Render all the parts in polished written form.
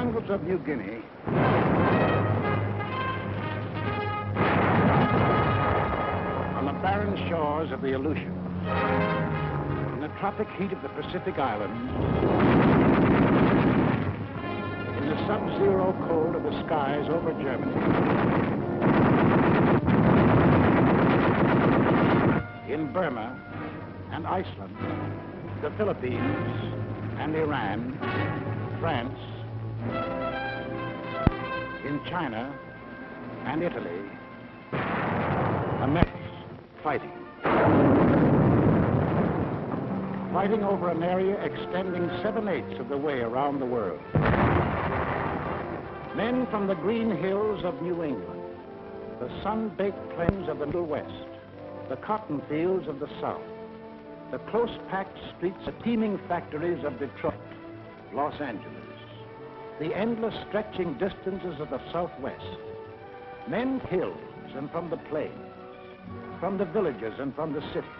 jungles of New Guinea, on the barren shores of the Aleutians, in the tropic heat of the Pacific Islands, in the sub-zero cold of the skies over Germany, in Burma and Iceland, the Philippines and Iran, France, in China and Italy, Americans fighting. Fighting over an area extending 7/8 of the way around the world. Men from the green hills of New England, the sun-baked plains of the Middle West, the cotton fields of the South, the close-packed streets, the teeming factories of Detroit, Los Angeles, the endless stretching distances of the Southwest, men hills and from the plains, from the villages and from the cities,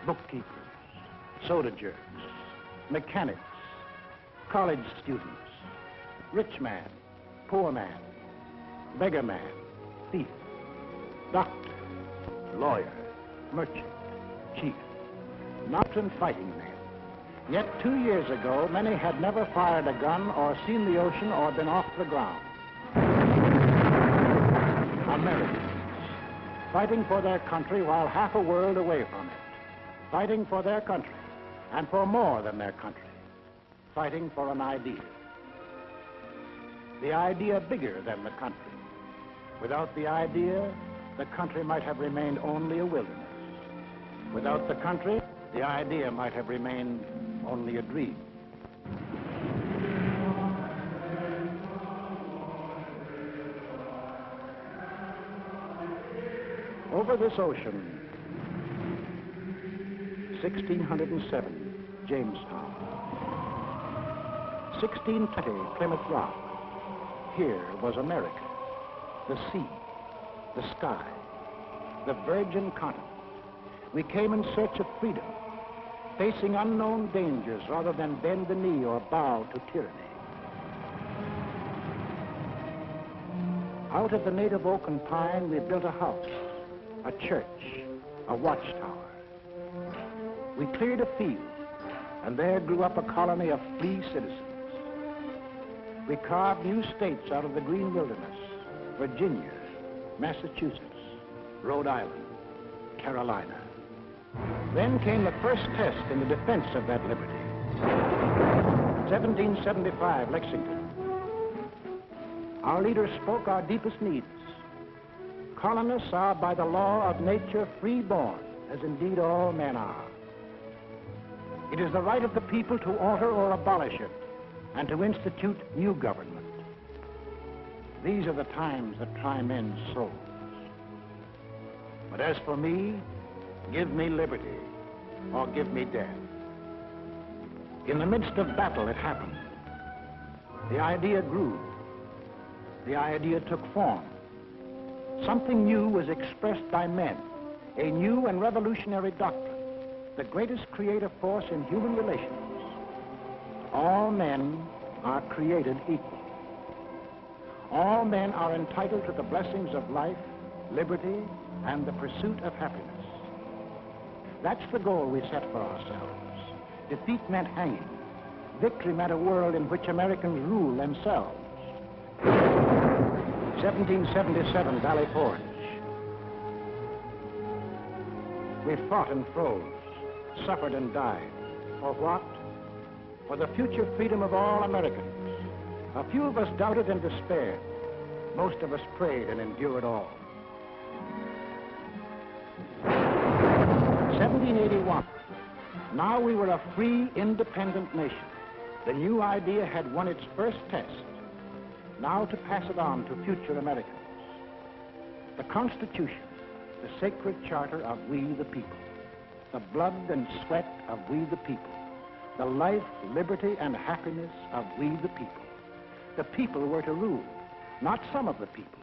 bookkeepers, soda jerks, mechanics, college students, rich man, poor man, beggar man, thief, doctor, lawyer, merchant, chief, not in fighting men. Yet 2 years ago, many had never fired a gun or seen the ocean or been off the ground. Americans, fighting for their country while half a world away from it. Fighting for their country, and for more than their country. Fighting for an idea. The idea bigger than the country. Without the idea, the country might have remained only a wilderness. Without the country, the idea might have remained only a dream. Over this ocean, 1607, Jamestown. 1620, Plymouth Rock. Here was America, the sea, the sky, the virgin continent. We came in search of freedom, facing unknown dangers rather than bend the knee or bow to tyranny. Out of the native oak and pine, we built a house, a church, a watchtower. We cleared a field, and there grew up a colony of free citizens. We carved new states out of the green wilderness: Virginia, Massachusetts, Rhode Island, Carolina. Then came the first test in the defense of that liberty. 1775, Lexington. Our leaders spoke our deepest needs. Colonists are by the law of nature free-born, as indeed all men are. It is the right of the people to alter or abolish it, and to institute new government. These are the times that try men's souls. But as for me, give me liberty, or give me death. In the midst of battle, it happened. The idea grew. The idea took form. Something new was expressed by men, a new and revolutionary doctrine, the greatest creative force in human relations. All men are created equal. All men are entitled to the blessings of life, liberty, and the pursuit of happiness. That's the goal we set for ourselves. Defeat meant hanging. Victory meant a world in which Americans rule themselves. 1777, Valley Forge. We fought and froze, suffered and died. For what? For the future freedom of all Americans. A few of us doubted and despaired. Most of us prayed and endured all. 1781. Now we were a free, independent nation. The new idea had won its first test. Now to pass it on to future Americans. The Constitution, the sacred charter of we the people. The blood and sweat of we the people. The life, liberty, and happiness of we the people. The people were to rule, not some of the people,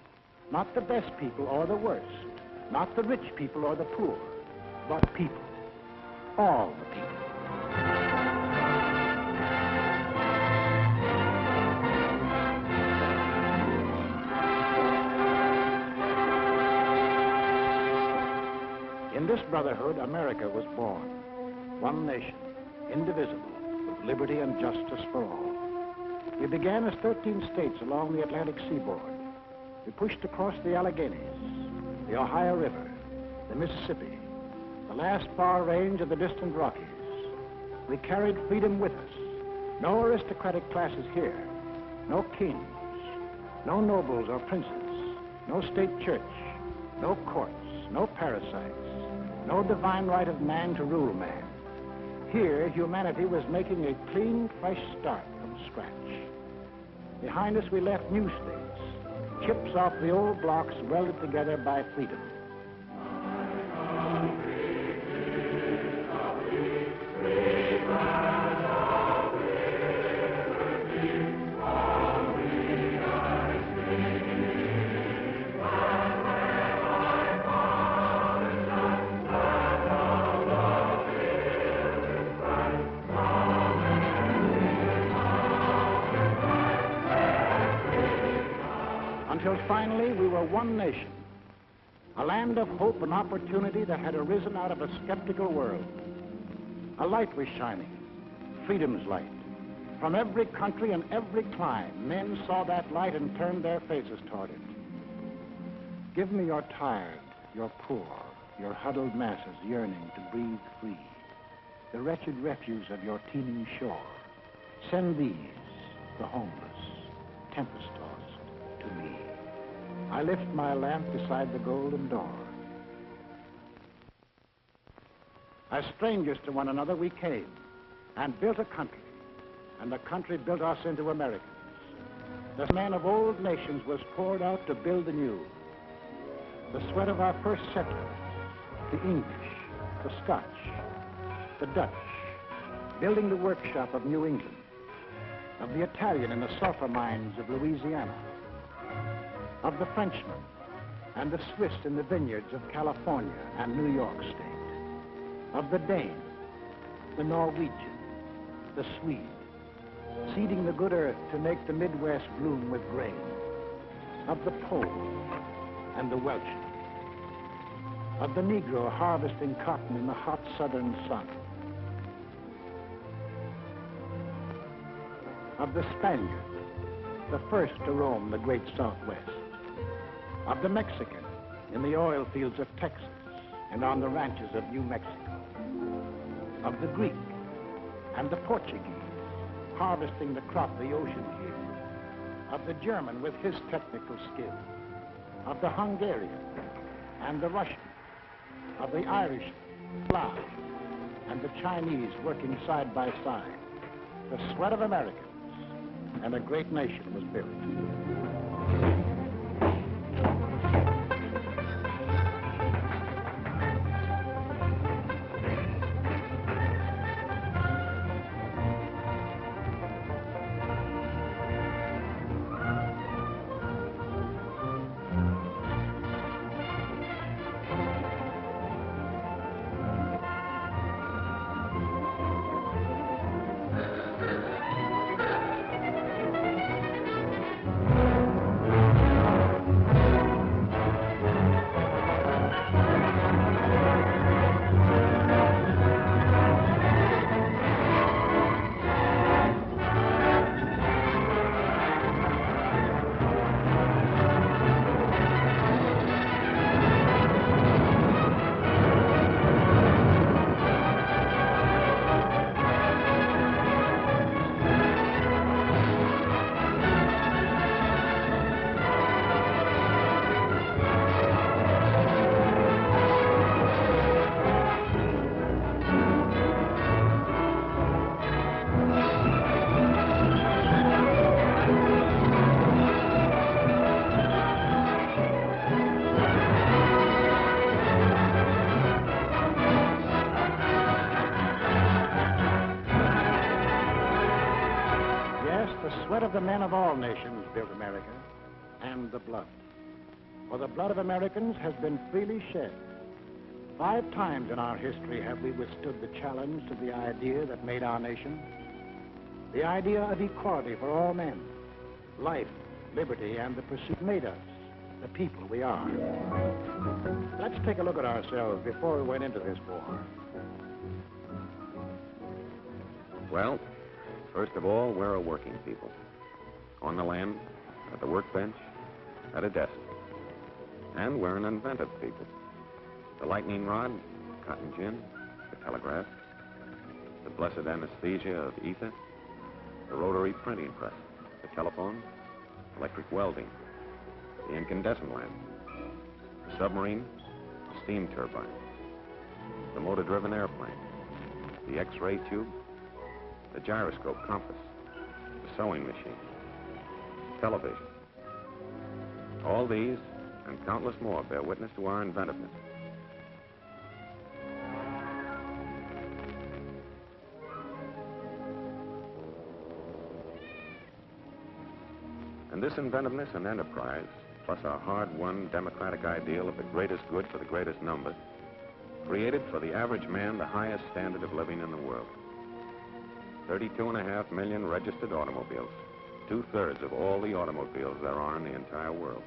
not the best people or the worst, not the rich people or the poor, but people, all the people. In this brotherhood, America was born. One nation, indivisible, with liberty and justice for all. We began as 13 states along the Atlantic seaboard. We pushed across the Alleghenies, the Ohio River, the Mississippi, the last far range of the distant Rockies. We carried freedom with us. No aristocratic classes here, no kings, no nobles or princes, no state church, no courts, no parasites, no divine right of man to rule man. Here, humanity was making a clean, fresh start from scratch. Behind us, we left new states, chips off the old blocks welded together by freedom. Until finally we were one nation, a land of hope and opportunity that had arisen out of a skeptical world. A light was shining, freedom's light. From every country and every clime, men saw that light and turned their faces toward it. Give me your tired, your poor, your huddled masses yearning to breathe free, the wretched refuse of your teeming shore. Send these, the homeless, tempest-tossed, to me. I lift my lamp beside the golden door. As strangers to one another, we came and built a country, and the country built us into Americans. The man of old nations was poured out to build anew. The sweat of our first settlers, the English, the Scotch, the Dutch, building the workshop of New England, of the Italian in the sulfur mines of Louisiana, of the Frenchman and the Swiss in the vineyards of California and New York State, of the Dane, the Norwegian, the Swede, seeding the good earth to make the Midwest bloom with grain, of the Pole and the Welshman, of the Negro harvesting cotton in the hot southern sun, of the Spaniard, the first to roam the great Southwest, of the Mexican in the oil fields of Texas and on the ranches of New Mexico, of the Greek and the Portuguese harvesting the crop the oceans yield, of the German with his technical skill, of the Hungarian and the Russian, of the Irish, Slav, and the Chinese working side by side. The sweat of Americans, and a great nation was built. The sweat of the men of all nations built America, and the blood. For the blood of Americans has been freely shed. 5 times in our history have we withstood the challenge to the idea that made our nation. The idea of equality for all men, life, liberty, and the pursuit made us, the people we are. Let's take a look at ourselves before we went into this war. Well, first of all, we're a working people. On the land, at the workbench, at a desk. And we're an inventive people. The lightning rod, cotton gin, the telegraph, the blessed anesthesia of ether, the rotary printing press, the telephone, electric welding, the incandescent lamp, the submarine, the steam turbine, the motor-driven airplane, the X-ray tube, the gyroscope compass, the sewing machine, television. All these and countless more bear witness to our inventiveness. And this inventiveness and enterprise, plus our hard-won democratic ideal of the greatest good for the greatest number, created for the average man the highest standard of living in the world. 32.5 million registered automobiles, 2/3 of all the automobiles there are in the entire world.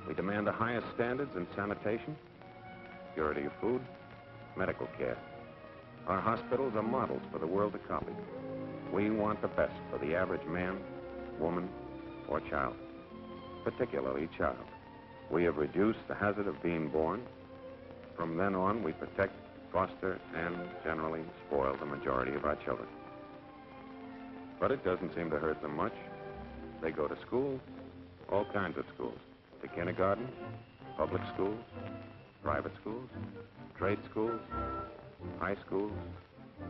We demand the highest standards in sanitation, purity of food, medical care. Our hospitals are models for the world to copy. We want the best for the average man, woman, or child, particularly child. We have reduced the hazard of being born. From then on, we protect, foster, and generally spoil the majority of our children. But it doesn't seem to hurt them much. They go to school, all kinds of schools, to kindergarten, public schools, private schools, trade schools, high schools,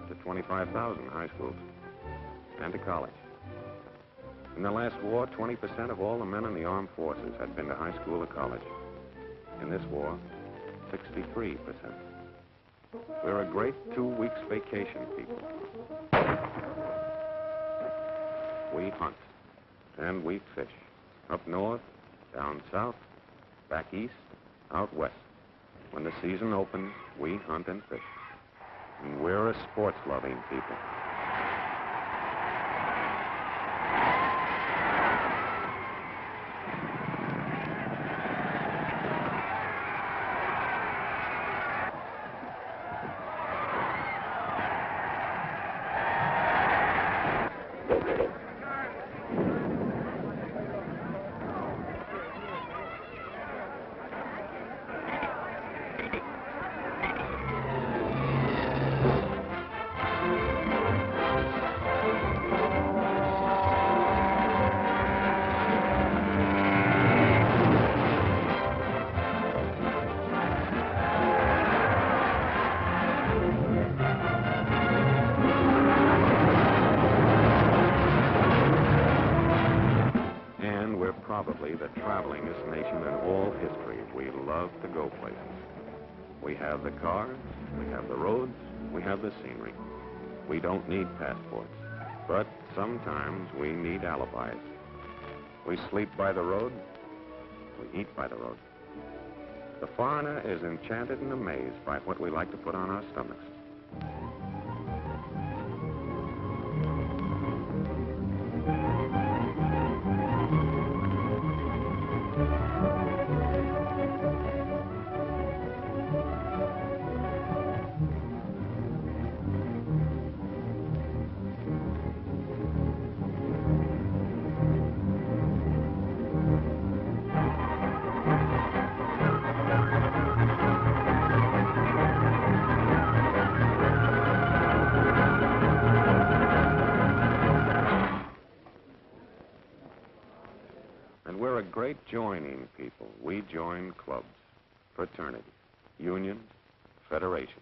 to 25,000 high schools, and to college. In the last war, 20% of all the men in the armed forces had been to high school or college. In this war, 63%. We're a great 2 weeks vacation people. We hunt, and we fish. Up north, down south, back east, out west. When the season opens, we hunt and fish. And we're a sports-loving people. Probably the travelingest nation in all history. We love to go places. We have the cars, we have the roads, we have the scenery. We don't need passports, but sometimes we need alibis. We sleep by the road, we eat by the road. The foreigner is enchanted and amazed by what we like to put on our stomachs. We're a great joining people. We join clubs, fraternity, unions, federation.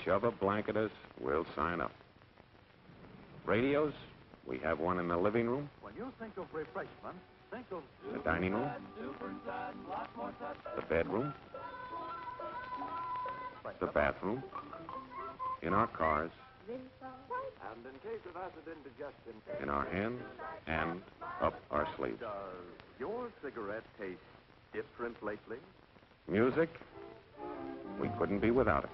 Shove a blanket us, we'll sign up. Radios, we have one in the living room. When you think of refreshment, think of the dining room, the bedroom, the bathroom, in our cars, and in case of acid indigestion, in our hands, and up our sleeves. Does your cigarette taste different lately? Music, we couldn't be without it.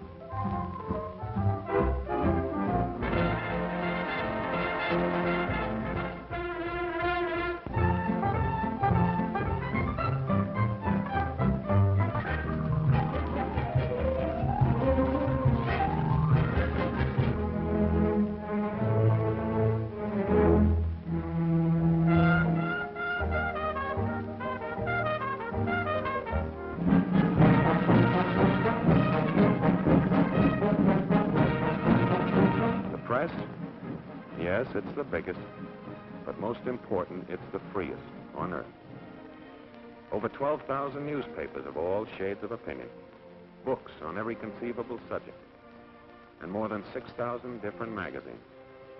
Yes, it's the biggest, but most important, it's the freest on Earth. Over 12,000 newspapers of all shades of opinion, books on every conceivable subject, and more than 6,000 different magazines,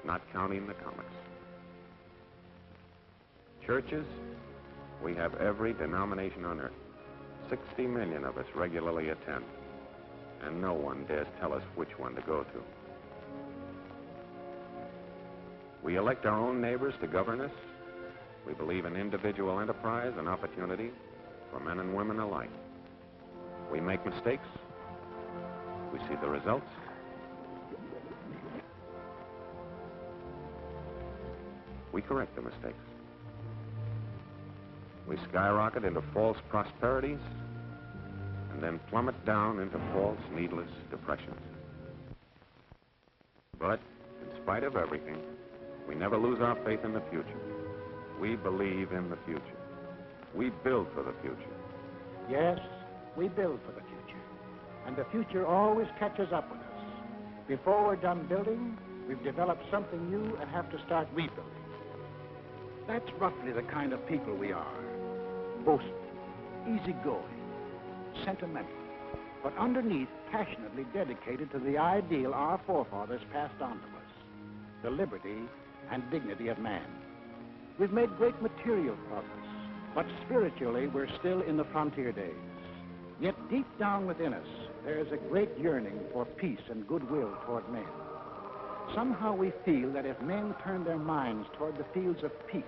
not counting the comics. Churches, we have every denomination on Earth. 60 million of us regularly attend, and no one dares tell us which one to go to. We elect our own neighbors to govern us. We believe in individual enterprise and opportunity for men and women alike. We make mistakes. We see the results. We correct the mistakes. We skyrocket into false prosperities and then plummet down into false, needless depressions. But in spite of everything, we never lose our faith in the future. We believe in the future. We build for the future. Yes, we build for the future. And the future always catches up with us. Before we're done building, we've developed something new and have to start rebuilding. That's roughly the kind of people we are. Boastful, easygoing, sentimental, but underneath passionately dedicated to the ideal our forefathers passed on to us, the liberty and dignity of man. We've made great material progress, but spiritually we're still in the frontier days. Yet deep down within us, there is a great yearning for peace and goodwill toward men. Somehow we feel that if men turn their minds toward the fields of peace,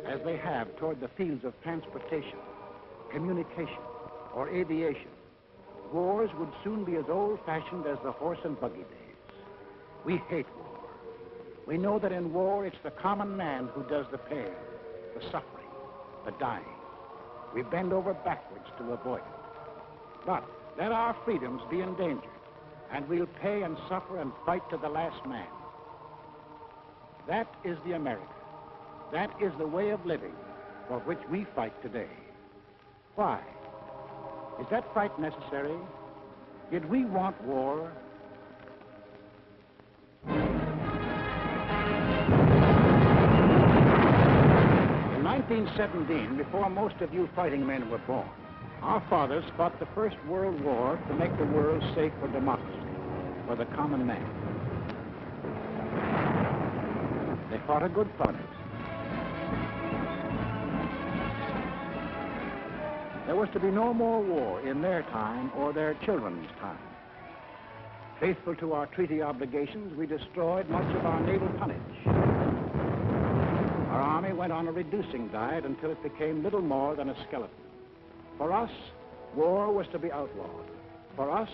as they have toward the fields of transportation, communication, or aviation, wars would soon be as old-fashioned as the horse and buggy days. We hate war. We know that in war, it's the common man who does the pain, the suffering, the dying. We bend over backwards to avoid it. But let our freedoms be endangered, and we'll pay and suffer and fight to the last man. That is the America. That is the way of living for which we fight today. Why? Is that fight necessary? Did we want war? In 1917, before most of you fighting men were born, our fathers fought the First World War to make the world safe for democracy, for the common man. They fought a good fight. There was to be no more war in their time or their children's time. Faithful to our treaty obligations, we destroyed much of our naval tonnage. Our army went on a reducing diet until it became little more than a skeleton. For us, war was to be outlawed. For us,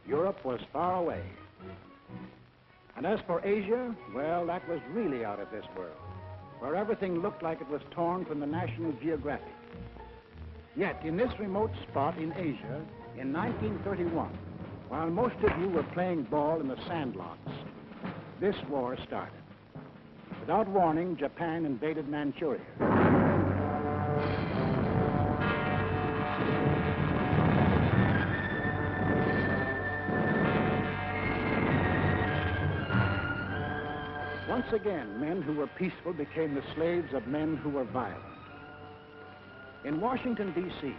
Europe was far away. And as for Asia, well, that was really out of this world, where everything looked like it was torn from the National Geographic. Yet, in this remote spot in Asia, in 1931, while most of you were playing ball in the sandlots, this war started. Without warning, Japan invaded Manchuria. Once again, men who were peaceful became the slaves of men who were violent. In Washington, D.C.,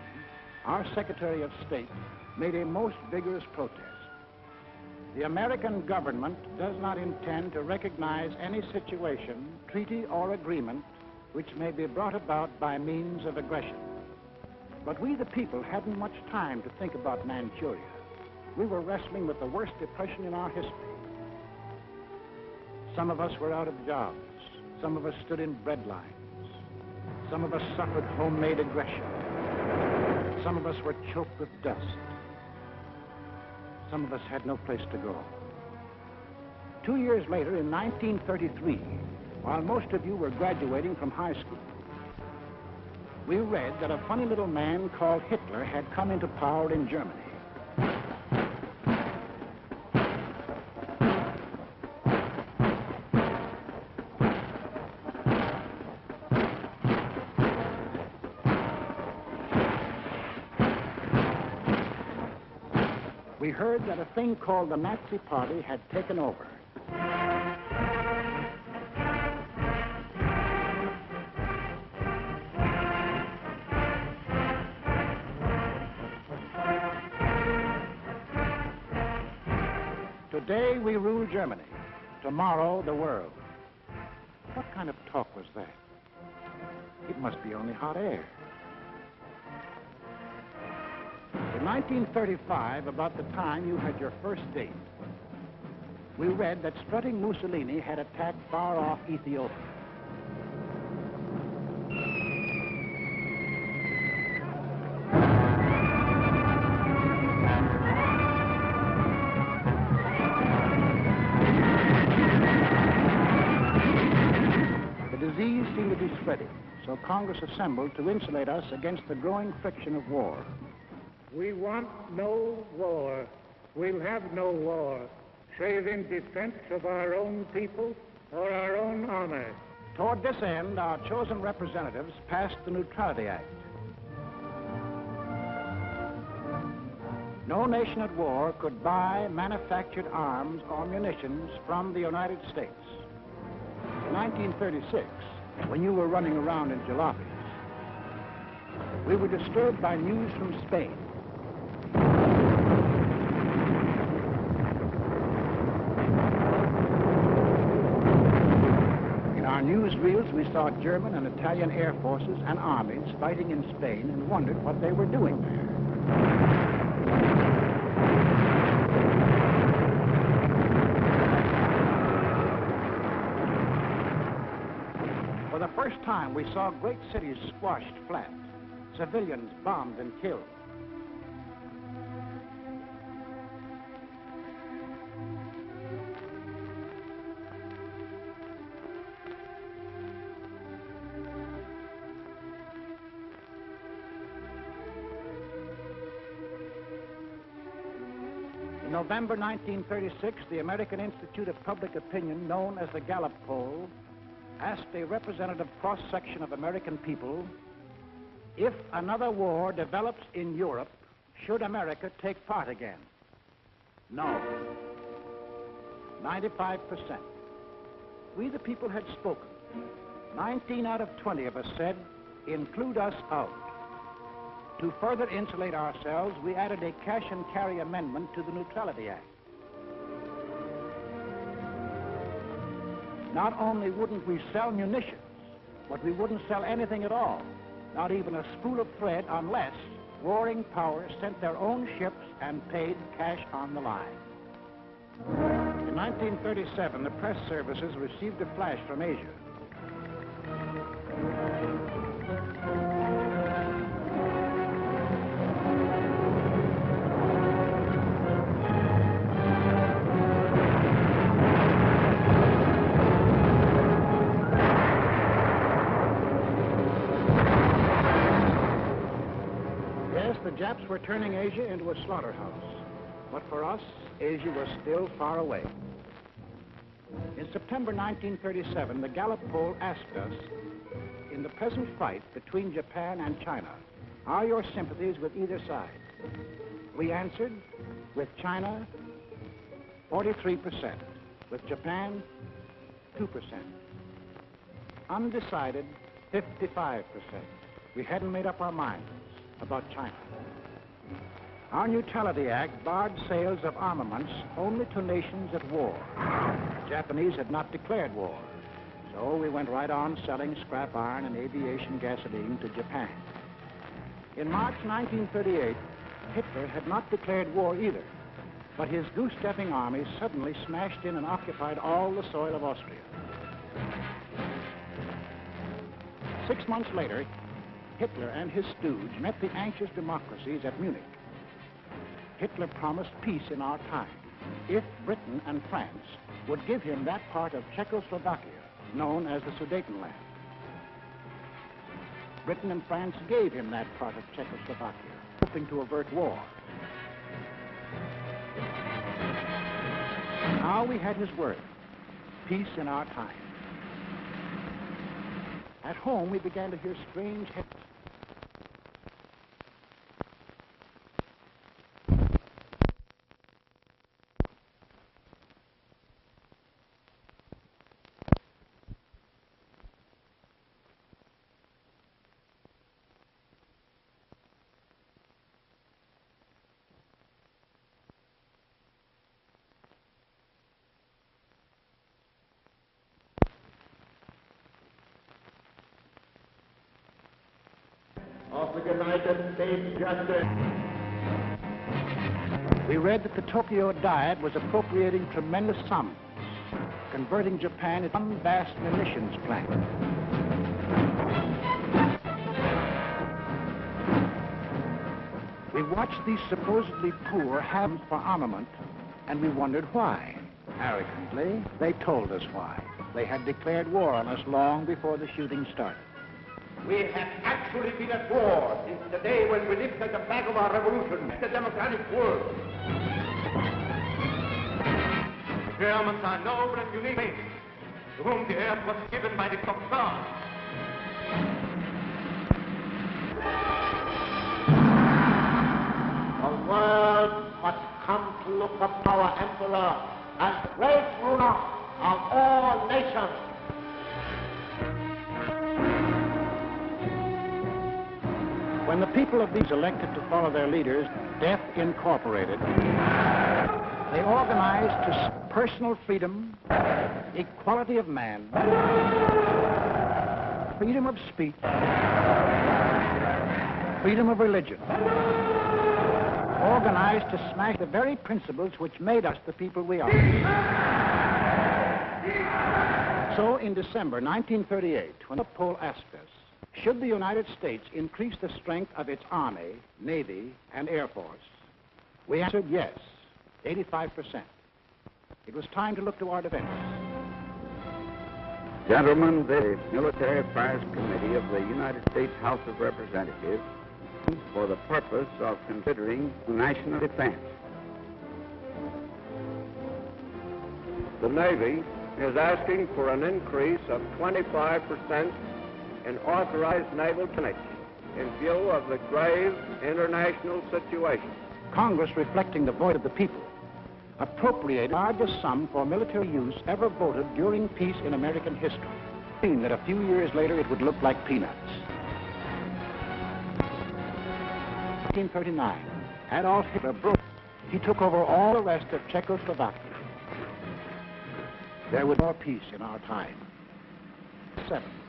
our Secretary of State made a most vigorous protest. The American government does not intend to recognize any situation, treaty, or agreement which may be brought about by means of aggression. But we, the people, hadn't much time to think about Manchuria. We were wrestling with the worst depression in our history. Some of us were out of jobs. Some of us stood in bread lines. Some of us suffered homemade aggression. Some of us were choked with dust. Some of us had no place to go. 2 years later, in 1933, while most of you were graduating from high school, we read that a funny little man called Hitler had come into power in Germany. We heard that a thing called the Nazi Party had taken over. Today we rule Germany, tomorrow the world. What kind of talk was that? It must be only hot air. In 1935, about the time you had your first date, we read that strutting Mussolini had attacked far-off Ethiopia. The disease seemed to be spreading, so Congress assembled to insulate us against the growing friction of war. We want no war. We'll have no war, save in defense of our own people or our own honor. Toward this end, our chosen representatives passed the Neutrality Act. No nation at war could buy manufactured arms or munitions from the United States. In 1936, when you were running around in jalopies, we were disturbed by news from Spain. In our newsreels, we saw German and Italian air forces and armies fighting in Spain and wondered what they were doing there. For the first time, we saw great cities squashed flat, civilians bombed and killed. In November 1936, the American Institute of Public Opinion, known as the Gallup Poll, asked a representative cross-section of American people, if another war develops in Europe, should America take part again? No. 95%. We the people had spoken. 19 out of 20 of us said, include us out. To further insulate ourselves, we added a cash and carry amendment to the Neutrality Act. Not only wouldn't we sell munitions, but we wouldn't sell anything at all, not even a spool of thread, unless warring powers sent their own ships and paid cash on the line. In 1937, the press services received a flash from Asia. The Japs were turning Asia into a slaughterhouse. But for us, Asia was still far away. In September 1937, the Gallup poll asked us, in the present fight between Japan and China, are your sympathies with either side? We answered, with China, 43%. With Japan, 2%. Undecided, 55%. We hadn't made up our minds about China. Our Neutrality Act barred sales of armaments only to nations at war. The Japanese had not declared war, so we went right on selling scrap iron and aviation gasoline to Japan. In March 1938, Hitler had not declared war either, but his goose-stepping army suddenly smashed in and occupied all the soil of Austria. 6 months later, Hitler and his stooge met the anxious democracies at Munich. Hitler promised peace in our time if Britain and France would give him that part of Czechoslovakia known as the Sudetenland. Britain and France gave him that part of Czechoslovakia, hoping to avert war. Now we had his word, peace in our time. At home, we began to hear strange hits. of the United States justice. We read that the Tokyo Diet was appropriating tremendous sums, converting Japan into one vast munitions plant. We watched these supposedly poor have for armament, and we wondered why. Arrogantly, they told us why. They had declared war on us long before the shooting started. We have actually been at war since the day when we lifted the flag of our revolution, the democratic world. The Germans are noble and unique men, to whom the earth was given by the Capra. The world must come to look upon our emperor as the great ruler of all nations. When the people of these elected to follow their leaders, Death Incorporated, they organized to personal freedom, equality of man, freedom of speech, freedom of religion, organized to smash the very principles which made us the people we are. So in December 1938, when the poll asked us, should the United States increase the strength of its Army, Navy, and Air Force, we answered yes, 85%. It was time to look to our defense. Gentlemen, the Military Affairs Committee of the United States House of Representatives for the purpose of considering national defense. The Navy is asking for an increase of 25% in authorized naval tonnage in view of the grave international situation. Congress, reflecting the voice of the people, appropriated the largest sum for military use ever voted during peace in American history, meaning that a few years later it would look like peanuts. 1939, Adolf Hitler broke. He took over all the rest of Czechoslovakia. There was more peace in our time.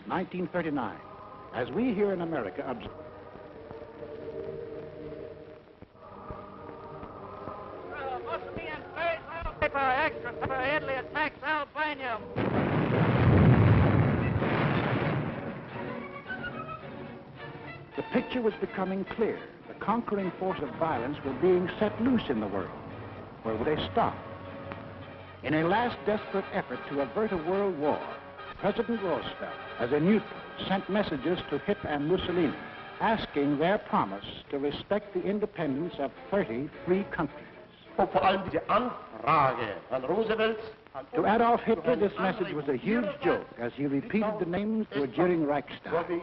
1939, as we here in America observe. Mussolini and Space paper extra for Italy attacks Albania. The picture was becoming clear. The conquering force of violence were being set loose in the world. Where would they stop? In a last desperate effort to avert a world war, President Roosevelt, as a neutral, sent messages to Hitler and Mussolini, asking their promise to respect the independence of 30 free countries. To Adolf Hitler, this message was a huge joke as he repeated the names to a jeering Reichstag.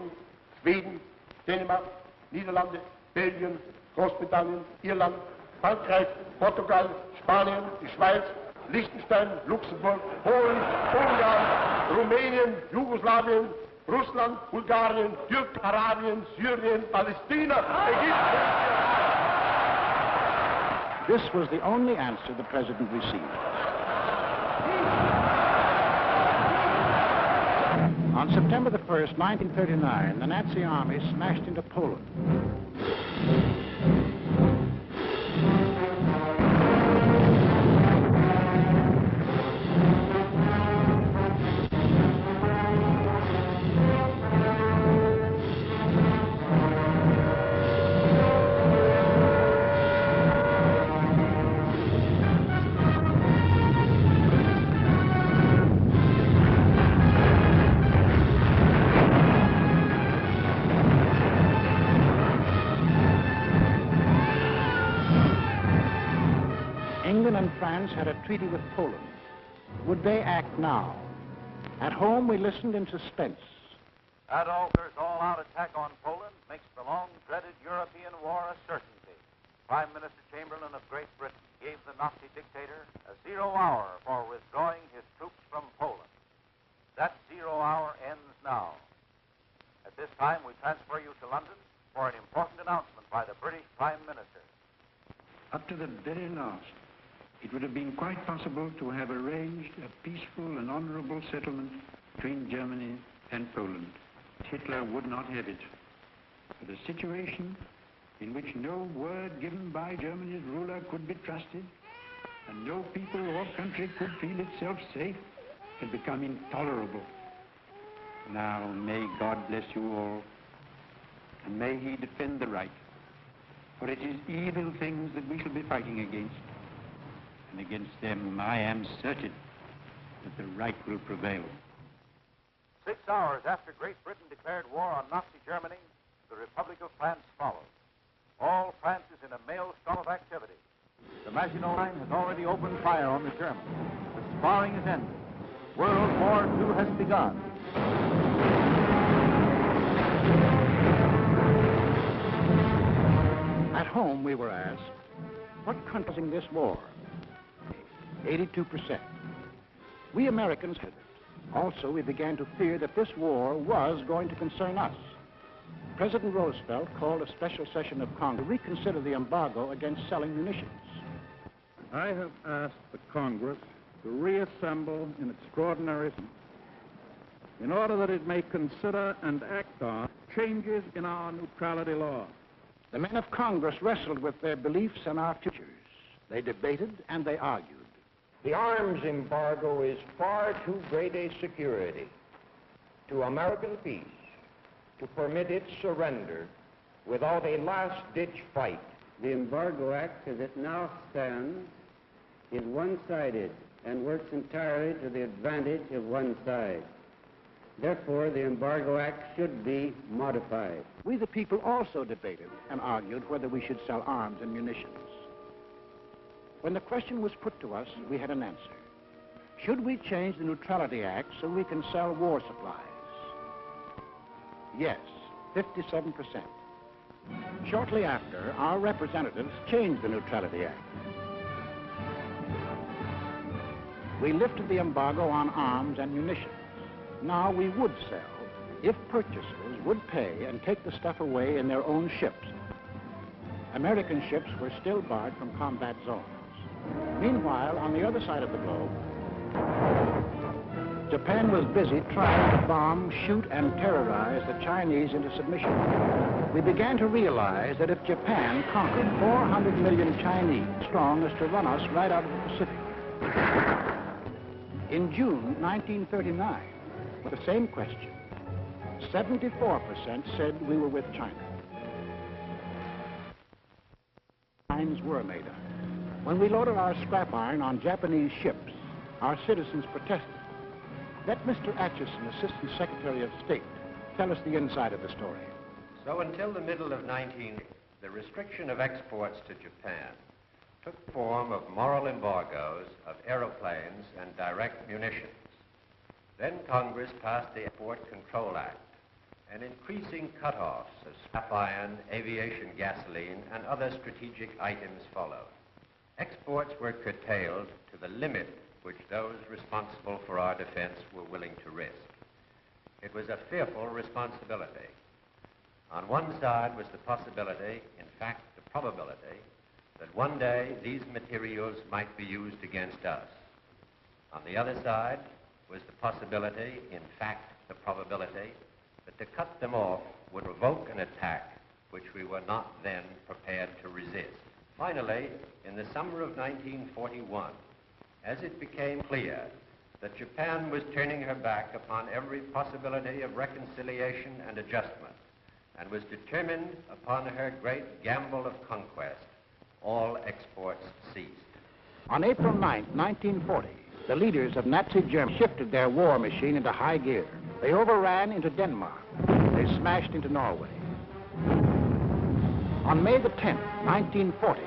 Sweden, Denmark, Niederlande, Belgien, Großbritannien, Irland, Frankreich, Portugal, Spanien, die Schweiz, Liechtenstein, Luxemburg, Polen, Ungarn, Rumänien, Jugoslawien, Russland, Bulgarien, Türkei, Arabien, Syrien, Palästina, Ägypten. This was the only answer the president received. On September the 1st, 1939, the Nazi army smashed into Poland. England and France had a treaty with Poland. Would they act now? At home, we listened in suspense. Adolf Hitler's all-out attack on Poland makes the long-dreaded European war a certainty. Prime Minister Chamberlain of Great Britain gave the Nazi dictator a 0 hour for withdrawing his troops from Poland. That 0 hour ends now. At this time, we transfer you to London for an important announcement by the British Prime Minister. Up to the very last, it would have been quite possible to have arranged a peaceful and honorable settlement between Germany and Poland. Hitler would not have it. But a situation in which no word given by Germany's ruler could be trusted, and no people or country could feel itself safe, had become intolerable. Now, may God bless you all, and may He defend the right, for it is evil things that we shall be fighting against, and against them I am certain that the right will prevail. 6 hours after Great Britain declared war on Nazi Germany, the Republic of France followed. All France is in a maelstrom of activity. The Maginot Line has already opened fire on the Germans. The sparring is ended. World War II has begun. At home, we were asked, what country is in this war? 82%. We Americans had it. Also, we began to fear that this war was going to concern us. President Roosevelt called a special session of Congress to reconsider the embargo against selling munitions. I have asked the Congress to reassemble in extraordinary session in order that it may consider and act on changes in our neutrality law. The men of Congress wrestled with their beliefs and our futures. They debated and they argued. The arms embargo is far too great a security to American peace to permit its surrender without a last-ditch fight. The Embargo Act, as it now stands, is one-sided and works entirely to the advantage of one side. Therefore, the Embargo Act should be modified. We, the people, also debated and argued whether we should sell arms and munitions. When the question was put to us, we had an answer. Should we change the Neutrality Act so we can sell war supplies? Yes, 57%. Shortly after, our representatives changed the Neutrality Act. We lifted the embargo on arms and munitions. Now we would sell if purchasers would pay and take the stuff away in their own ships. American ships were still barred from combat zones. Meanwhile, on the other side of the globe, Japan was busy trying to bomb, shoot, and terrorize the Chinese into submission. We began to realize that if Japan conquered 400 million Chinese, strong as to run us right out of the Pacific. In June 1939, with the same question, 74% said we were with China. Lines were made up. When we loaded our scrap iron on Japanese ships, our citizens protested. Let Mr. Atchison, Assistant Secretary of State, tell us the inside of the story. So until the middle of 1980, the restriction of exports to Japan took the form of moral embargoes of aeroplanes and direct munitions. Then Congress passed the Export Control Act, and increasing cutoffs of scrap iron, aviation gasoline, and other strategic items followed. Exports were curtailed to the limit which those responsible for our defense were willing to risk. It was a fearful responsibility. On one side was the possibility, in fact the probability, that one day these materials might be used against us. On the other side was the possibility, in fact the probability, that to cut them off would provoke an attack which we were not then prepared to resist. Finally, in the summer of 1941, as it became clear that Japan was turning her back upon every possibility of reconciliation and adjustment, and was determined upon her great gamble of conquest, all exports ceased. On April 9, 1940, the leaders of Nazi Germany shifted their war machine into high gear. They overran into Denmark. They smashed into Norway. On May the 10th, 1940,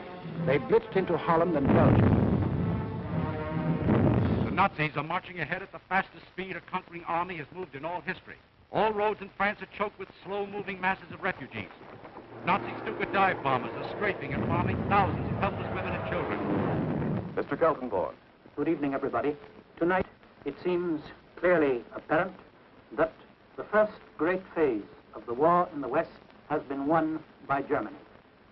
they blitzed into Holland and Belgium. The Nazis are marching ahead at the fastest speed a conquering army has moved in all history. All roads in France are choked with slow-moving masses of refugees. Nazi Stuka dive bombers are strafing and bombing thousands of helpless women and children. Mr. Kaltenborn. Good evening, everybody. Tonight, it seems clearly apparent that the first great phase of the war in the West has been won by Germany.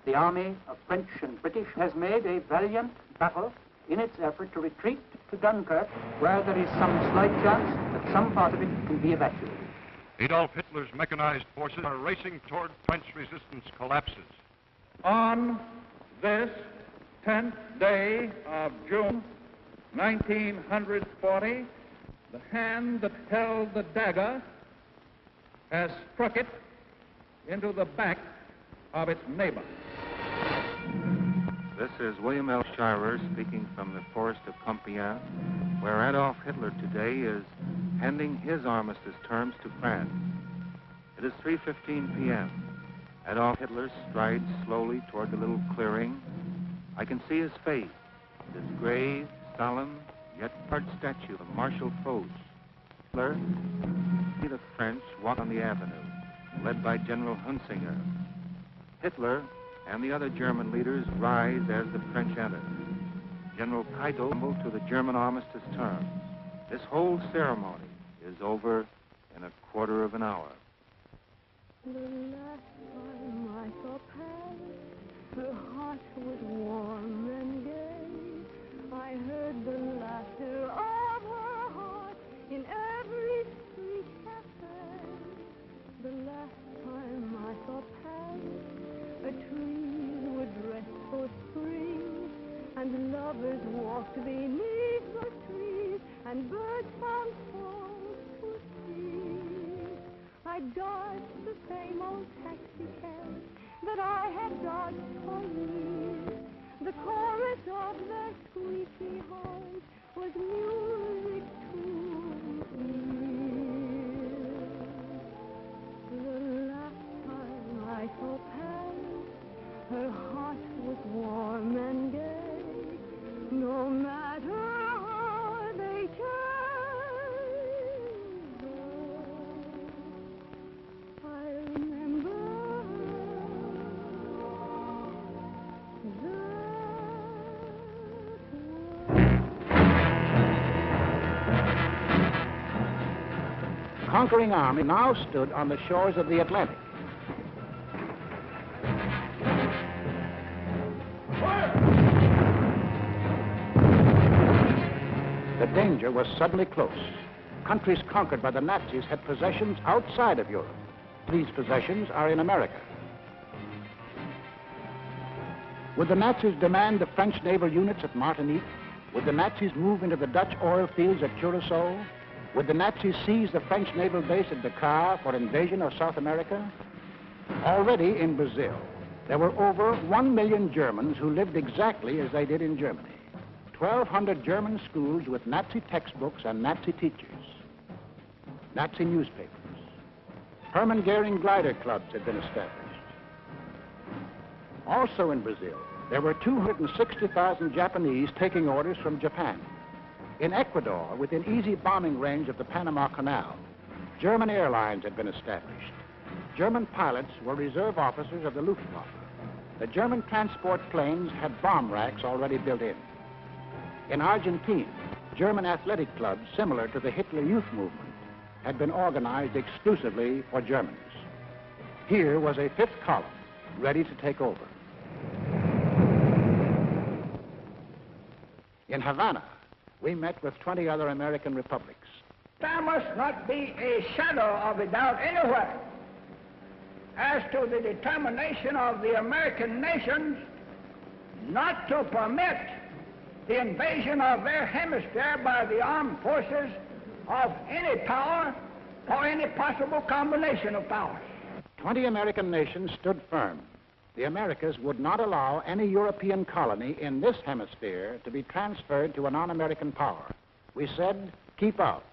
The army of French and British has made a valiant battle in its effort to retreat to Dunkirk, where there is some slight chance that some part of it can be evacuated. Adolf Hitler's mechanized forces are racing toward French resistance collapses. On this 10th day of June, 1940, the hand that held the dagger has struck it into the back of its neighbor. This is William L. Shirer speaking from the forest of Compiègne, where Adolf Hitler today is handing his armistice terms to France. It is 3:15 p.m. Adolf Hitler strides slowly toward the little clearing. I can see his face, his grave, solemn, yet hard statue of Marshal Foch. Hitler, see the French walk on the avenue, led by General Hunsinger. Hitler and the other German leaders rise as the French enter. General Keitel mumbled to the German armistice terms. This whole ceremony is over in a quarter of an hour. The last time I saw Paris, her heart was warm and gay. I heard the laughter of her heart in every street cafe. The last time I saw Paris, a tree would rest for spring, and lovers walked beneath the trees, and birds found songs to sing. I dodged the same old taxi cab that I had dodged for years. The chorus of their squeaky horns was music to me. The last time I saw Paris, her heart was warm and gay. No matter how they change, I remember The conquering army now stood on the shores of the Atlantic. The danger was suddenly close. Countries conquered by the Nazis had possessions outside of Europe. These possessions are in America. Would the Nazis demand the French naval units at Martinique? Would the Nazis move into the Dutch oil fields at Curacao? Would the Nazis seize the French naval base at Dakar for invasion of South America? Already in Brazil, there were over 1 million Germans who lived exactly as they did in Germany. 1,200 German schools with Nazi textbooks and Nazi teachers. Nazi newspapers. Hermann Goering glider clubs had been established. Also in Brazil, there were 260,000 Japanese taking orders from Japan. In Ecuador, within easy bombing range of the Panama Canal, German airlines had been established. German pilots were reserve officers of the Luftwaffe. The German transport planes had bomb racks already built in. In Argentina, German athletic clubs similar to the Hitler Youth Movement had been organized exclusively for Germans. Here was a fifth column ready to take over. In Havana, we met with 20 other American republics. There must not be a shadow of a doubt anywhere as to the determination of the American nations not to permit the invasion of their hemisphere by the armed forces of any power or any possible combination of powers. 20 American nations stood firm. The Americas would not allow any European colony in this hemisphere to be transferred to a non-American power. We said, keep out.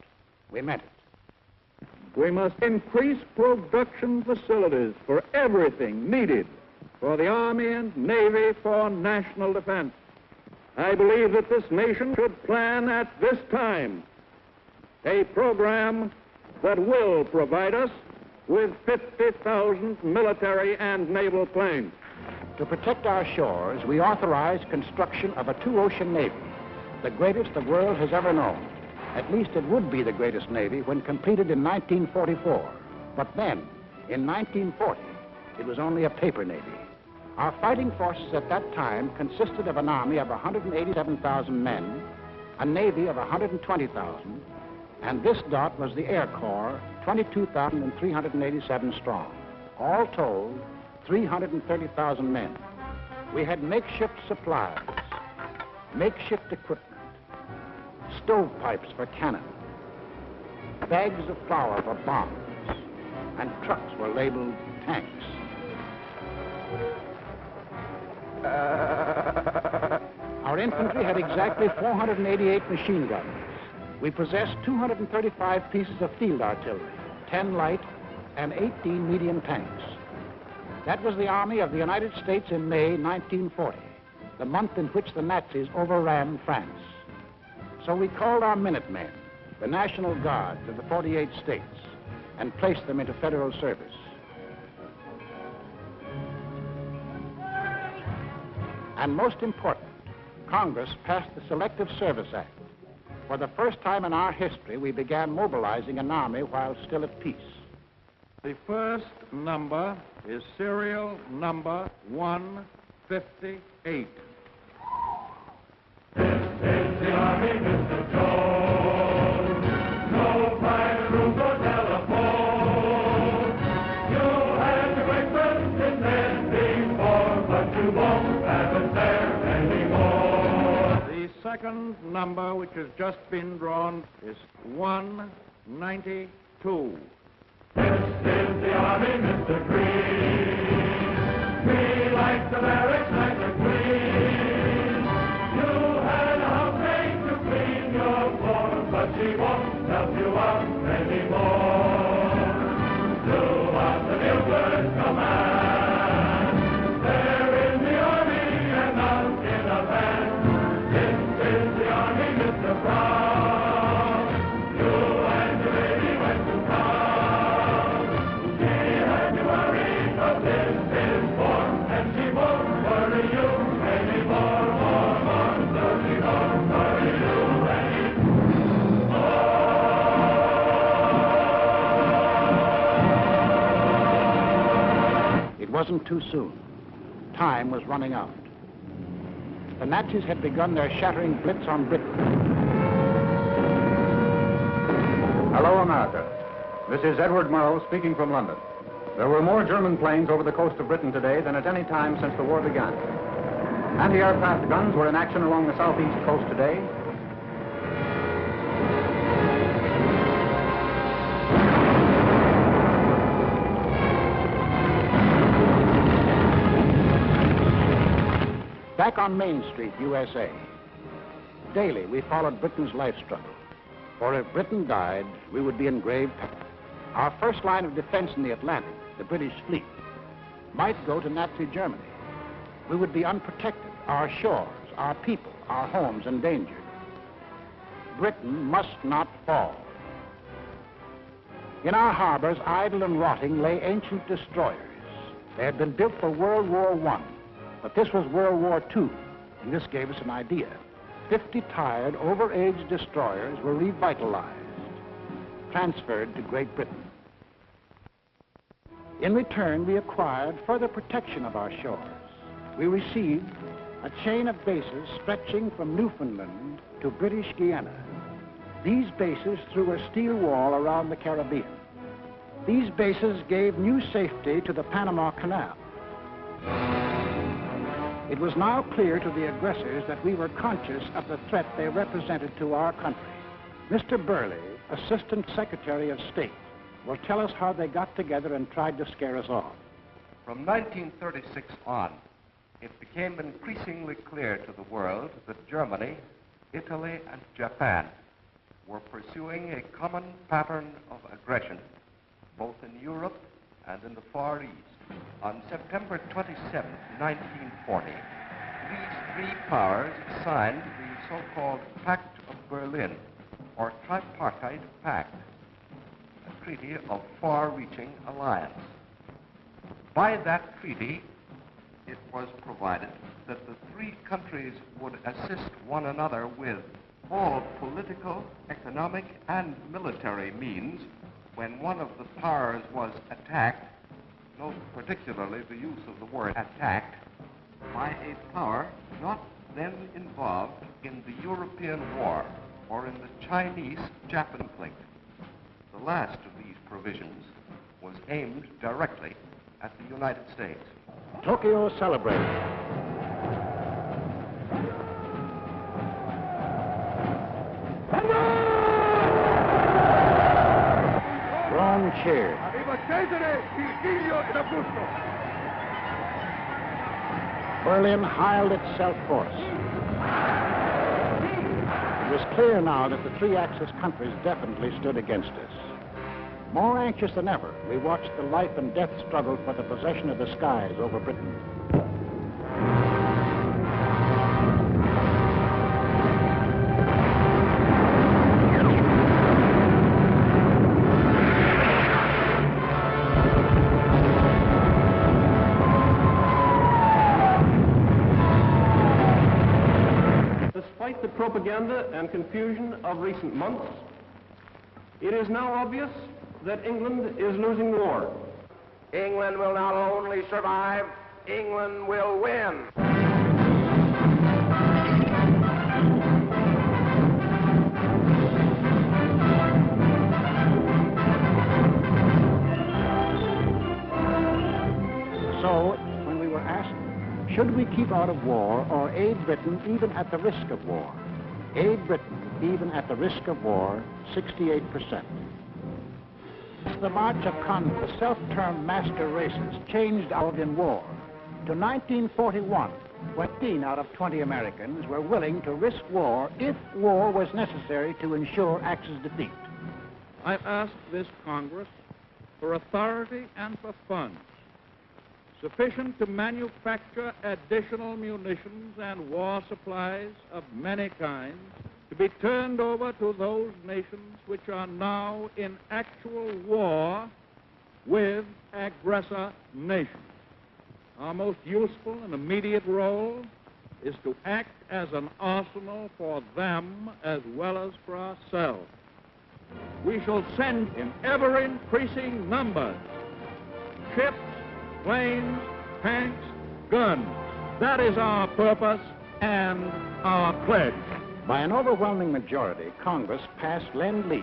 We meant it. We must increase production facilities for everything needed for the Army and Navy for national defense. I believe that this nation should plan at this time a program that will provide us with 50,000 military and naval planes. To protect our shores, we authorized construction of a two-ocean navy, the greatest the world has ever known. At least it would be the greatest navy when completed in 1944. But then, in 1940, it was only a paper navy. Our fighting forces at that time consisted of an army of 187,000 men, a navy of 120,000, And this dot was the Air Corps, 22,387 strong. All told, 330,000 men. We had makeshift supplies, makeshift equipment, stovepipes for cannon, bags of flour for bombs, and trucks were labeled tanks. Our infantry had exactly 488 machine guns. We possessed 235 pieces of field artillery, 10 light and 18 medium tanks. That was the Army of the United States in May 1940, the month in which the Nazis overran France. So we called our Minutemen, the National Guard of the 48 states, and placed them into federal service. And most important, Congress passed the Selective Service Act. For the first time in our history, we began mobilizing an army while still at peace. The first number is serial number 158. This is the Army, Mr. Jones. No private rooms or telephone. You had your breakfast in bed before, but you won't have it there anymore. The second number, which has just been drawn, is 192. This is the Army, Mr. Green. We like the barracks nice and clean. You had a housemaid to clean your floor, but she won't help you out anymore. Do what the Buford commands. They're in the Army and out in a band. This is the Army, Mr. Brown. You and your baby went to town. She had you worried, but this is warm, and she won't worry you anymore. She won't worry you anymore. It wasn't too soon. Time was running out. The Nazis had begun their shattering blitz on Britain. Hello, America. This is Edward Murrow speaking from London. There were more German planes over the coast of Britain today than at any time since the war began. Anti-aircraft guns were in action along the southeast coast today. Back on Main Street, USA, daily we followed Britain's life struggle. For if Britain died, we would be in grave peril. Our first line of defense in the Atlantic, the British fleet, might go to Nazi Germany. We would be unprotected, our shores, our people, our homes endangered. Britain must not fall. In our harbors, idle and rotting, lay ancient destroyers. They had been built for World War I, but this was World War II, and this gave us an idea. 50 tired, over-aged destroyers were revitalized, transferred to Great Britain. In return, we acquired further protection of our shores. We received a chain of bases stretching from Newfoundland to British Guiana. These bases threw a steel wall around the Caribbean. These bases gave new safety to the Panama Canal. It was now clear to the aggressors that we were conscious of the threat they represented to our country. Mr. Burley, Assistant Secretary of State, will tell us how they got together and tried to scare us off. From 1936 on, it became increasingly clear to the world that Germany, Italy, and Japan were pursuing a common pattern of aggression, both in Europe and in the Far East. On September 27, 1940, these three powers signed the so-called Pact of Berlin, or Tripartite Pact, a treaty of far-reaching alliance. By that treaty, it was provided that the three countries would assist one another with all political, economic, and military means when one of the powers was attacked. Note particularly the use of the word attacked, by a power not then involved in the European war. or in the Chinese-Japan plate. The last of these provisions was aimed directly at the United States. Tokyo celebrated. Rome cheered. Berlin hired itself forth. It was clear now that the three Axis countries definitely stood against us. More anxious than ever, we watched the life and death struggle for the possession of the skies over Britain. Despite the propaganda and confusion of recent months, it is now obvious that England is losing the war. England will not only survive, England will win. So, when we were asked, should we keep out of war or aid Britain even at the risk of war? Aid Britain even at the risk of war, 68%. The march of the self-termed master races changed out in war. To 1941, 15 out of 20 Americans were willing to risk war if war was necessary to ensure Axis defeat. I've asked this Congress for authority and for funds sufficient to manufacture additional munitions and war supplies of many kinds to be turned over to those nations which are now in actual war with aggressor nations. Our most useful and immediate role is to act as an arsenal for them as well as for ourselves. We shall send in ever-increasing numbers ships, planes, tanks, guns. That is our purpose and our pledge. By an overwhelming majority, Congress passed Lend-Lease,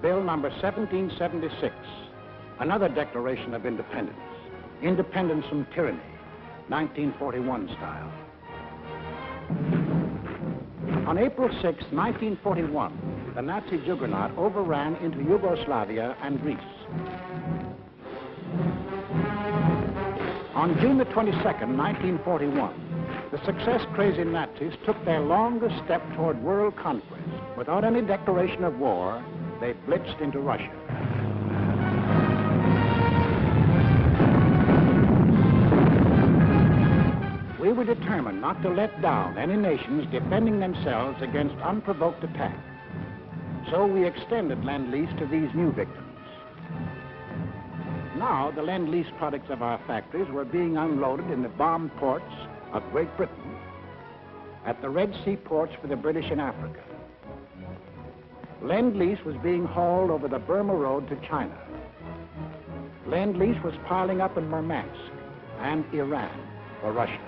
Bill number 1776, another declaration of independence. Independence from tyranny, 1941 style. On April 6, 1941, the Nazi juggernaut overran into Yugoslavia and Greece. On June the 22nd, 1941, the success-crazy Nazis took their longest step toward world conquest. Without any declaration of war, they blitzed into Russia. We were determined not to let down any nations defending themselves against unprovoked attack. So we extended Lend-Lease to these new victims. Now, the Lend-Lease products of our factories were being unloaded in the bombed ports of Great Britain, at the Red Sea ports for the British in Africa. Lend-Lease was being hauled over the Burma Road to China. Lend-Lease was piling up in Murmansk and Iran for Russia.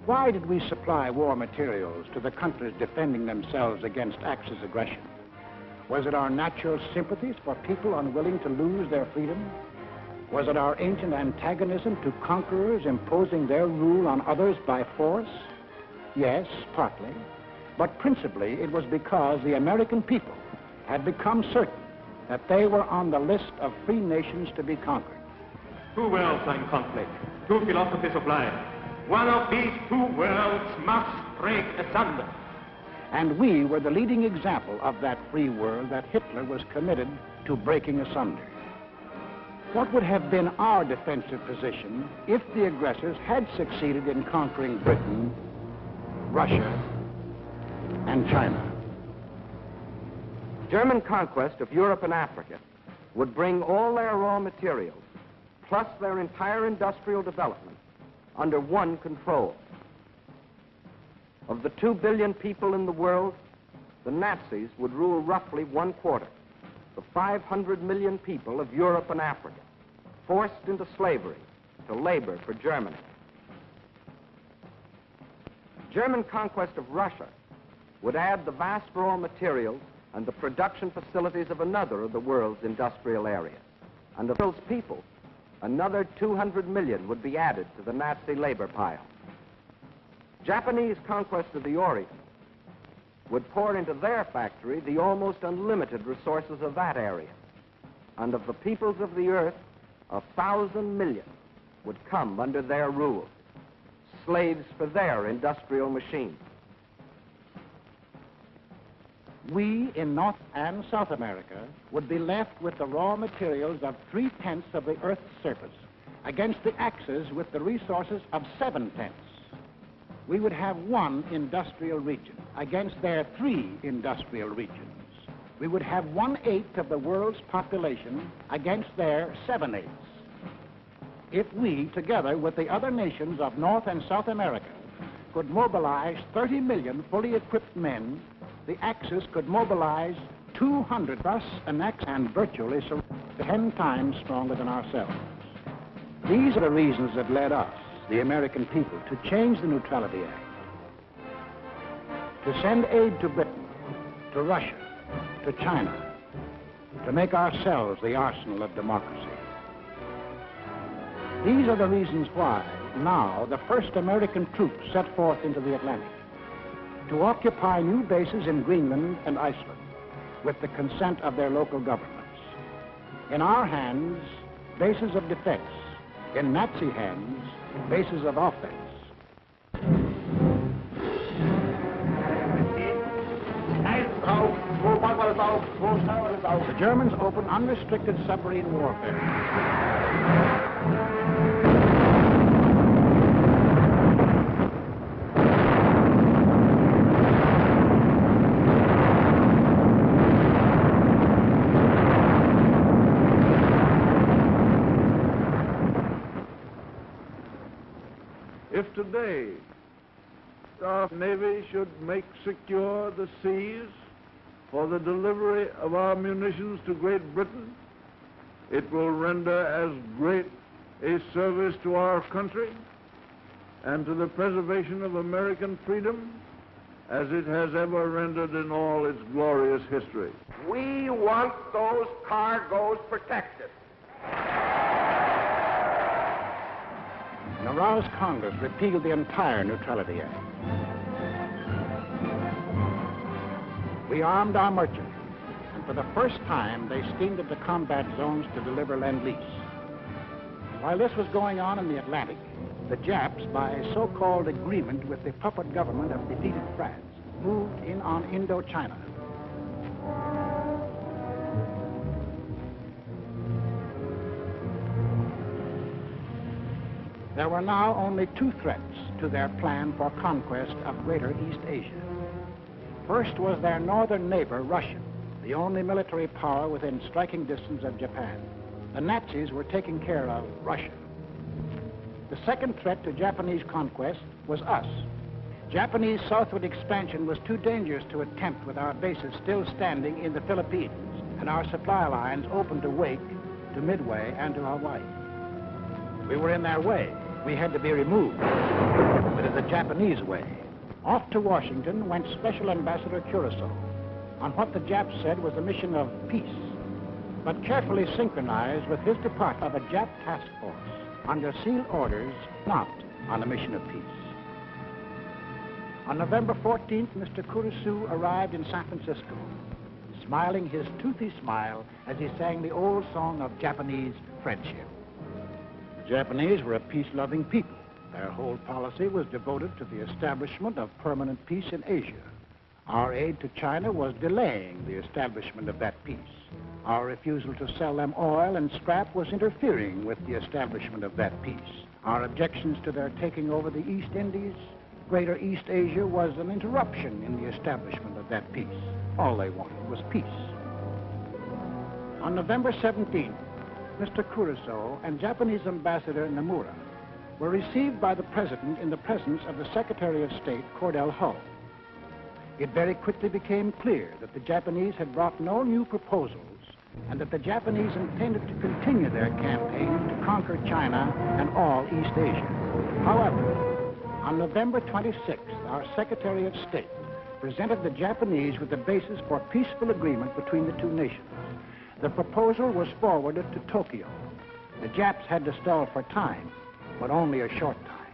Why did we supply war materials to the countries defending themselves against Axis aggression? Was it our natural sympathies for people unwilling to lose their freedom? Was it our ancient antagonism to conquerors imposing their rule on others by force? Yes, partly. But principally it was because the American people had become certain that they were on the list of free nations to be conquered. Two worlds are in conflict, two philosophies of life. One of these two worlds must break asunder. And we were the leading example of that free world that Hitler was committed to breaking asunder. What would have been our defensive position if the aggressors had succeeded in conquering Britain, Russia, and China? German conquest of Europe and Africa would bring all their raw materials, plus their entire industrial development, under one control. Of the 2 billion people in the world, the Nazis would rule roughly 1/4. The 500 million people of Europe and Africa, forced into slavery to labor for Germany. German conquest of Russia would add the vast raw materials and the production facilities of another of the world's industrial areas. And of those people, another 200 million would be added to the Nazi labor pile. Japanese conquest of the Orient would pour into their factory the almost unlimited resources of that area. And of the peoples of the earth, 1,000 million would come under their rule, slaves for their industrial machines. We in North and South America would be left with the raw materials of 3/10 of the Earth's surface against the Axis with the resources of 7/10. We would have one industrial region against their 3 industrial regions. We would have 1/8 of the world's population against their 7/8. If we, together with the other nations of North and South America, could mobilize 30 million fully equipped men, the Axis could mobilize 200 us and virtually 10 times stronger than ourselves. These are the reasons that led us, the American people, to change the Neutrality Act, to send aid to Britain, to Russia, to China, to make ourselves the arsenal of democracy. These are the reasons why now the first American troops set forth into the Atlantic to occupy new bases in Greenland and Iceland with the consent of their local governments. In our hands, bases of defense. In Nazi hands, bases of offense. The Germans opened unrestricted submarine warfare. If today our Navy should make secure the seas for the delivery of our munitions to Great Britain, it will render as great a service to our country and to the preservation of American freedom as it has ever rendered in all its glorious history. We want those cargoes protected. An aroused Congress repealed the entire Neutrality Act. We armed our merchants, and for the first time they steamed into combat zones to deliver Lend-Lease. While this was going on in the Atlantic, the Japs, by a so-called agreement with the puppet government of defeated France, moved in on Indochina. There were now only 2 threats to their plan for conquest of Greater East Asia. First was their northern neighbor, Russia, the only military power within striking distance of Japan. The Nazis were taking care of Russia. The second threat to Japanese conquest was us. Japanese southward expansion was too dangerous to attempt with our bases still standing in the Philippines and our supply lines open to Wake, to Midway, and to Hawaii. We were in their way. We had to be removed. But in the Japanese way. Off to Washington went Special Ambassador Kuroso on what the Japs said was a mission of peace, but carefully synchronized with his department of a Jap task force under sealed orders, not on a mission of peace. On November 14th, Mr. Kuroso arrived in San Francisco, smiling his toothy smile as he sang the old song of Japanese friendship. The Japanese were a peace-loving people. Their whole policy was devoted to the establishment of permanent peace in Asia. Our aid to China was delaying the establishment of that peace. Our refusal to sell them oil and scrap was interfering with the establishment of that peace. Our objections to their taking over the East Indies, Greater East Asia, was an interruption in the establishment of that peace. All they wanted was peace. On November 17th, Mr. Kuroso and Japanese Ambassador Nomura were received by the President in the presence of the Secretary of State, Cordell Hull. It very quickly became clear that the Japanese had brought no new proposals and that the Japanese intended to continue their campaign to conquer China and all East Asia. However, On November 26th, our Secretary of State presented the Japanese with the basis for peaceful agreement between the two nations. The proposal was forwarded to Tokyo. The Japs had to stall for time, but only a short time.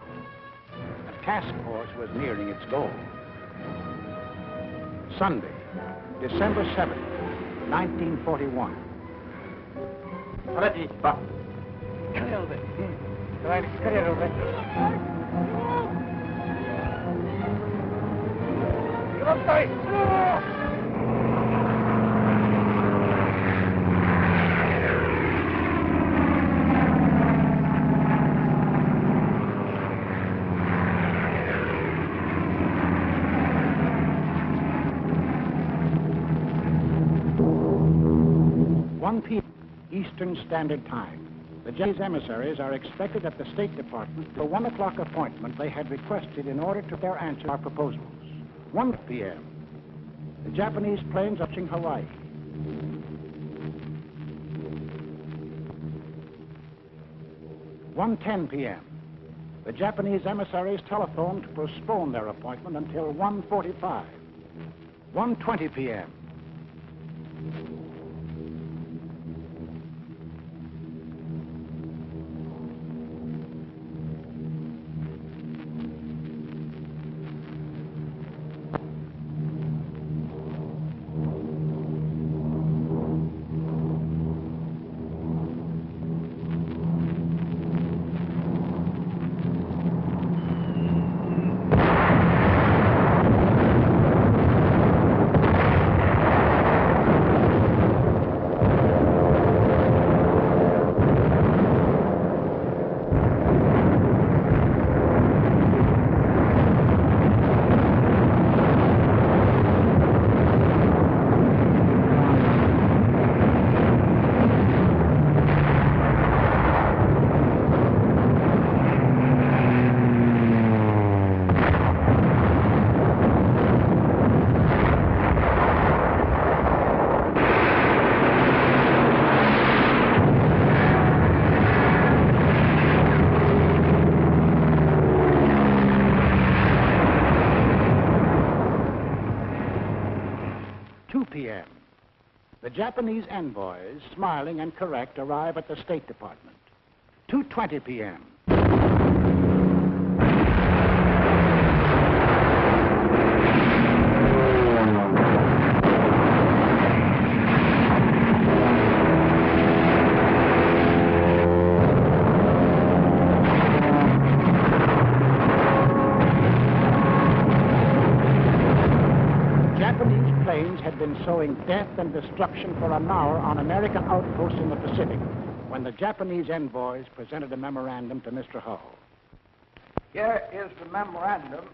The task force was nearing its goal. Sunday, December 7th, 1941. Eastern Standard Time. The Japanese emissaries are expected at the State Department for 1 o'clock appointment they had requested in order to their answer to our proposals. 1 p.m. The Japanese planes are touching Hawaii. (1:10 p.m.) The Japanese emissaries telephoned to postpone their appointment until 1:45. 1:20 p.m. The Japanese envoys, smiling and correct, arrive at the State Department. 2:20 p.m. Had been sowing death and destruction for an hour on American outposts in the Pacific when the Japanese envoys presented a memorandum to Mr. Hull. Here is the memorandum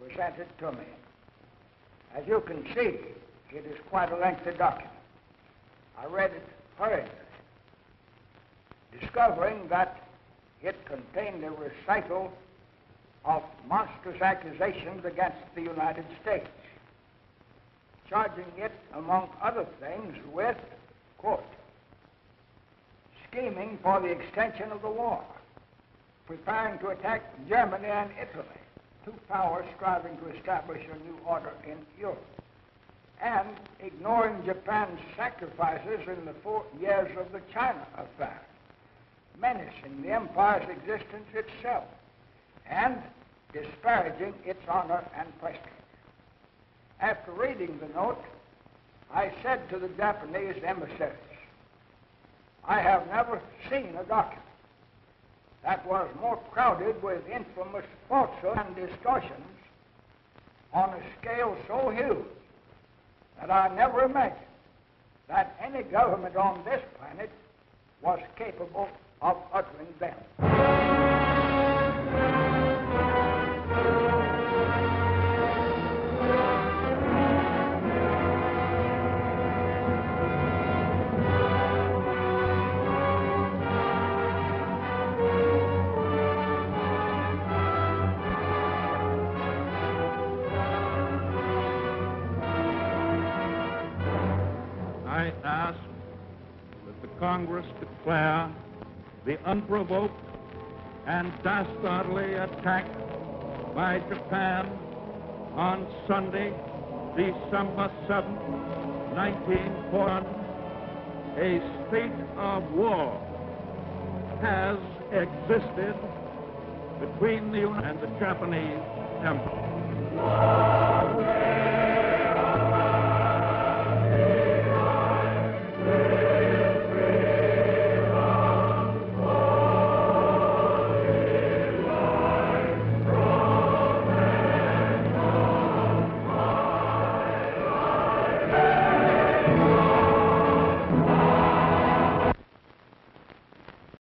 presented to me. As you can see, it is quite a lengthy document. I read it hurriedly, discovering that it contained a recital of monstrous accusations against the United States, charging it, among other things, with, quote, scheming for the extension of the war, preparing to attack Germany and Italy, two powers striving to establish a new order in Europe, and ignoring Japan's sacrifices in the 4 years of the China affair, menacing the empire's existence itself, and disparaging its honor and prestige. After reading the note, I said to the Japanese emissaries, I have never seen a document that was more crowded with infamous falsehoods and distortions on a scale so huge that I never imagined that any government on this planet was capable of uttering them. I ask that the Congress declare the unprovoked, and dastardly attack by Japan on Sunday, December 7, 1941, a state of war has existed between the United and the Japanese Empire.